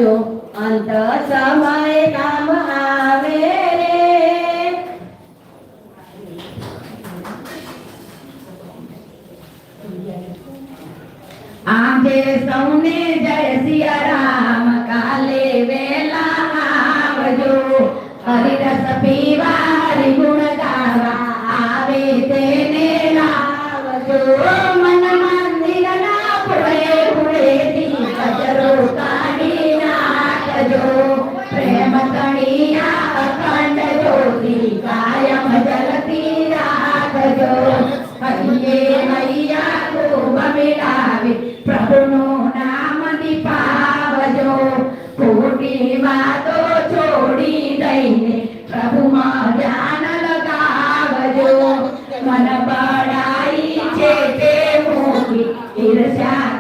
રાખજો અંત સમય કામ આવે રે આજે સૌને જય સિયારામ કાલે વેલા આવજો હરિરસ પીવા હરિગુણ ગાવા આવે તેને લાવજો મન મંદિરના પુડે પુડેથી કચરો કાઢી નાખજો પ્રેમ કણિયા અખંડ જ્યોતિ કાયમ જલતી રાખજો હૈયે હૈયા ખૂબ મિલાવી પ્રભુનું નામ દીપાવજો ખોટી વાતો છોડી દઈને પ્રભુમાં ધ્યાન લગાવજો મન બળાઈ છે તે મોટી ઈર્ષ્યા